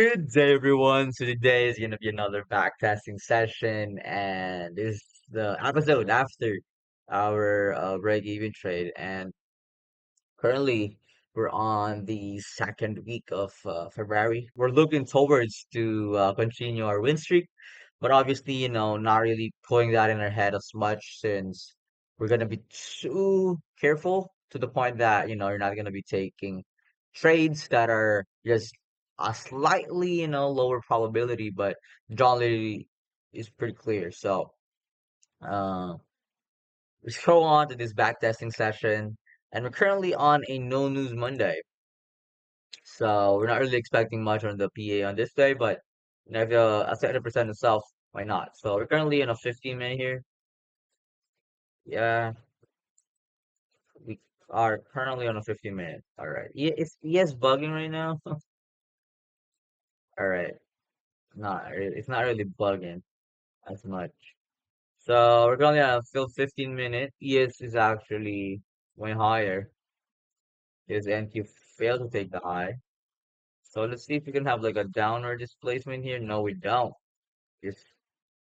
Good day, everyone. So today is going to be another backtesting session, and this is the episode after our break-even trade. And currently, we're on the second week of February. We're looking towards to continue our win streak, but obviously, not really putting that in our head as much since we're going to be too careful to the point that, you're not going to be taking trades that are just a slightly, lower probability, but generally is pretty clear. So, uh, let's go on to this backtesting session. And we're currently on a no news Monday. So we're not really expecting much on the PA on this day, but if a set percent itself, why not? So we're currently in a 15 minute here. Yeah, we are currently on a 15 minute. All right. Yeah, is ES bugging right now? All right. It's not really bugging as much. So we're currently on a still 15 minute. ES is actually way higher. His NQ failed to take the high. So let's see if we can have like a downward displacement here. No, we don't. Just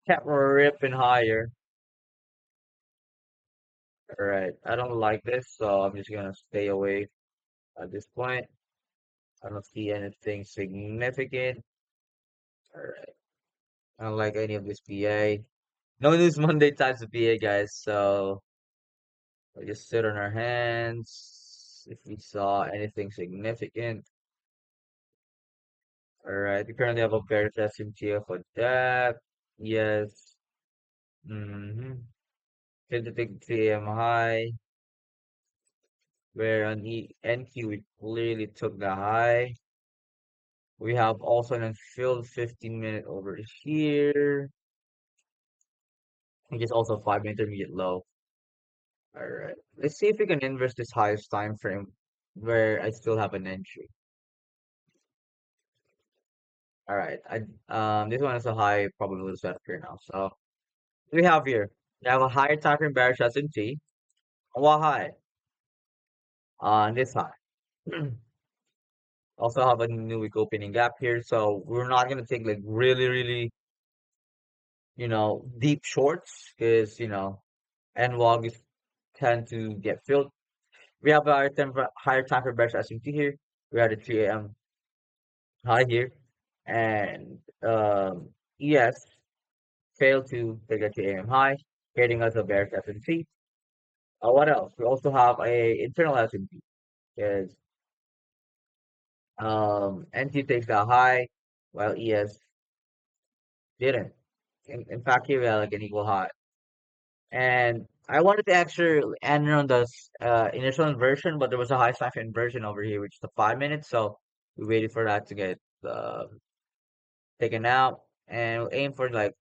kept ripping higher. All right. I don't like this, so I'm just gonna stay away at this point. I don't see anything significant. All right. I don't like any of this PA. No news Monday types of PA, guys. So we just sit on our hands if we saw anything significant. All right. We currently have a bear test in TF for that. Yes. Mm-hmm. 53 AM high. Where on NQ we clearly took the high. We have also an unfilled 15 minute over here, which is also 5 minute intermediate low. All right, let's see if we can inverse this highest time frame where I still have an entry. All right, this one is a high probability setup here now. So we have here, we have a higher time frame bearish S&T, what high on this high. Also have a new week opening gap here, so we're not gonna take like really deep shorts because NWOG is tend to get filled. We have a higher time for bearish S&P here. We had a 3 a.m. high here, and ES failed to take a 3 a.m. high, creating us a bearish S&P. What else? We also have a internal S&P because NT takes the high while ES didn't. In fact, here we have like an equal high. And I wanted to actually enter on the initial inversion, but there was a high sci inversion over here, which is the 5 minutes. So we waited for that to get taken out, and we'll aim for like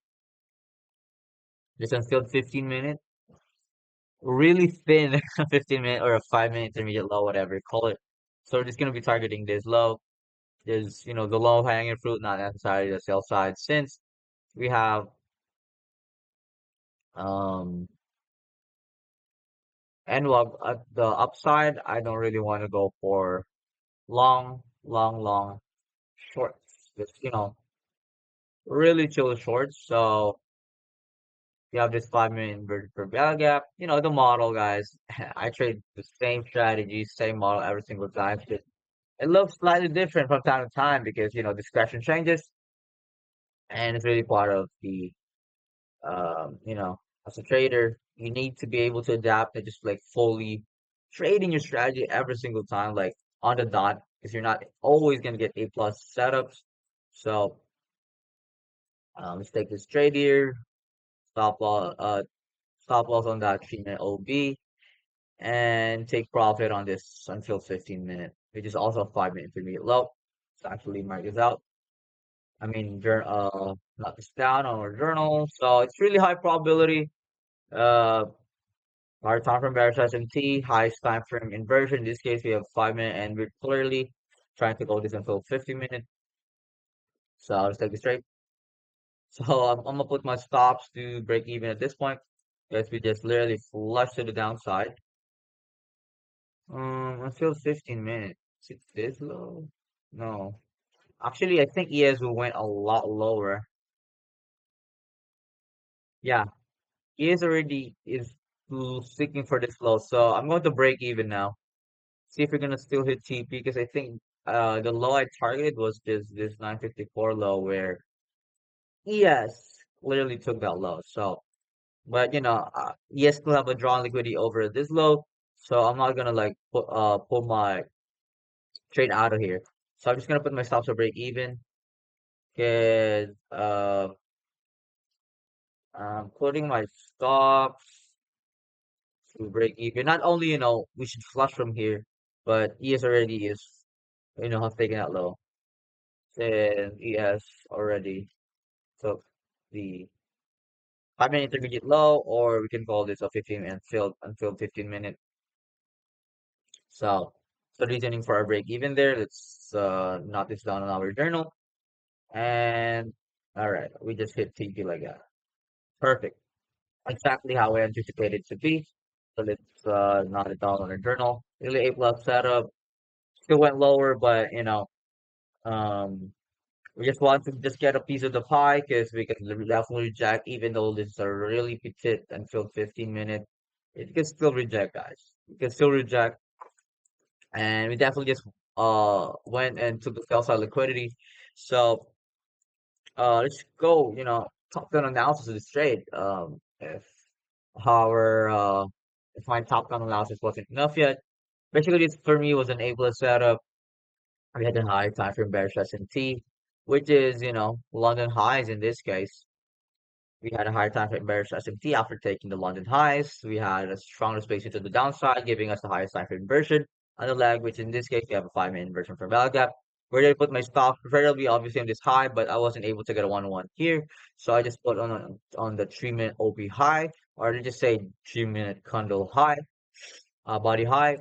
just until 15 minutes, really thin 15 minute or a 5 minute intermediate low, whatever you call it. So we're just gonna be targeting this low. There's the low hanging fruit, not necessarily the sell side, since we have um NWAG at the upside. I don't really want to go for long shorts. Just, really chill shorts. So you have this 5 minute inverted per value gap. The model, guys. I trade the same strategy, same model every single time. Just, it looks slightly different from time to time because, discretion changes, and it's really part of the, as a trader, you need to be able to adapt and just like fully trading your strategy every single time, like on the dot, because you're not always going to get A plus setups. So, let's take this trade here. Stop loss, stop loss on that 3 minute OB, and take profit on this until 15 minute, which is also a 5 minute intermediate low. Let's actually mark this out. I mean, not this down on our journal. So it's really high probability. Uh, our time frame bearish SMT, highest time frame inversion. In this case, we have 5 minute, and we're clearly trying to go this until 15 minute. So let's take this trade. So I'm gonna put my stops to break even at this point. Because we just literally flush to the downside. Until 15 minutes. Is it this low? No. Actually, I think ES went a lot lower. Yeah, ES already is seeking for this low. So I'm going to break even now. See if we're gonna still hit TP because I think the low I targeted was just this 954 low where ES literally took that low. So, but ES still have a drawn liquidity over this low. So I'm not gonna like pull my trade out of here. So I'm just gonna put my stops to break even. Cause I'm putting my stops to break even. Not only, we should flush from here, but ES already is, have taken that low. And ES already took the 5 minute intermediate low, or we can call this a 15 unfilled 15 minute. So reasoning for our break even there. Let's note this down on our journal. And all right, we just hit TP like that. Perfect. Exactly how I anticipated to be. So let's note it down on our journal. Really A plus setup. Still went lower, but um, we just want to just get a piece of the pie because we can definitely reject, even though this is a really petite and filled 15 minute. It can still reject, guys. You can still reject, and we definitely just went and took the sell side liquidity. So let's go. Top down analysis of this trade. Our if my top down analysis wasn't enough yet, basically this for me was an A plus setup. We had a high time frame bearish S&T, which is London highs in this case. We had a higher time frame bearish S&T after taking the London highs. We had a strong displacement to the downside, giving us the highest time frame inversion on the leg, which in this case we have a 5 minute inversion from value gap. Where did I put my stop? Preferably obviously on this high, but I wasn't able to get a 1-on-1 here. So I just put on the 3 minute OP high, or let's just say 3 minute candle high, body high,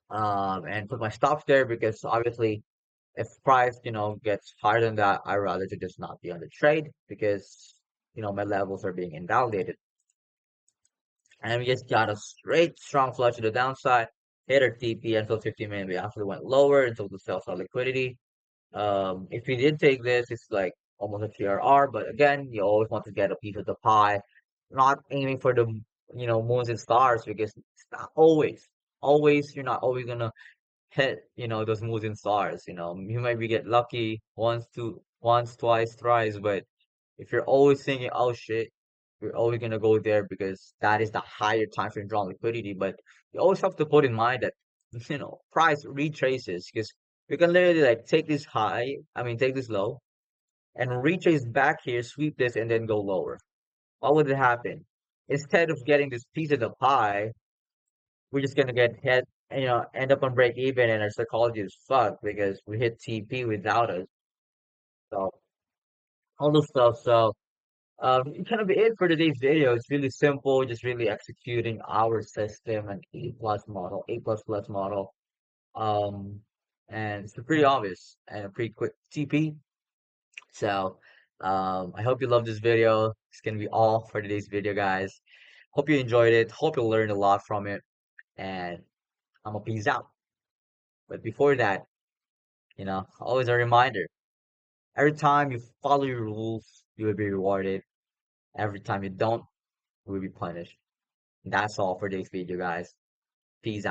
and put my stops there because obviously if price, gets higher than that, I'd rather to just not be on the trade because, my levels are being invalidated. And we just got a straight strong flush to the downside, hit our TP until 15 minutes. We actually went lower until the sell side liquidity. If we did take this, it's like almost a TRR, but again, you always want to get a piece of the pie, not aiming for the, moons and stars because it's not always, you're not always gonna hit, those moving stars, you might be get lucky once, twice, thrice, but if you're always thinking, oh shit, you're always gonna go there because that is the higher time frame drawn liquidity, but you always have to put in mind that, price retraces because we can literally like take this high, I mean, take this low and retrace back here, sweep this and then go lower. What would happen? Instead of getting this piece of the pie, we're just gonna get hit, end up on break even, and our psychology is fucked because we hit TP without us. So all this stuff. So it kind of be it for today's video. It's really simple, just really executing our system and A plus model, A plus plus model. Um, and it's pretty obvious and a pretty quick TP. So I hope you love this video. It's gonna be all for today's video, guys. Hope you enjoyed it. Hope you learned a lot from it. And I'm a peace out. But before that, always a reminder. Every time you follow your rules, you will be rewarded. Every time you don't, you will be punished. That's all for today's video, guys. Peace out.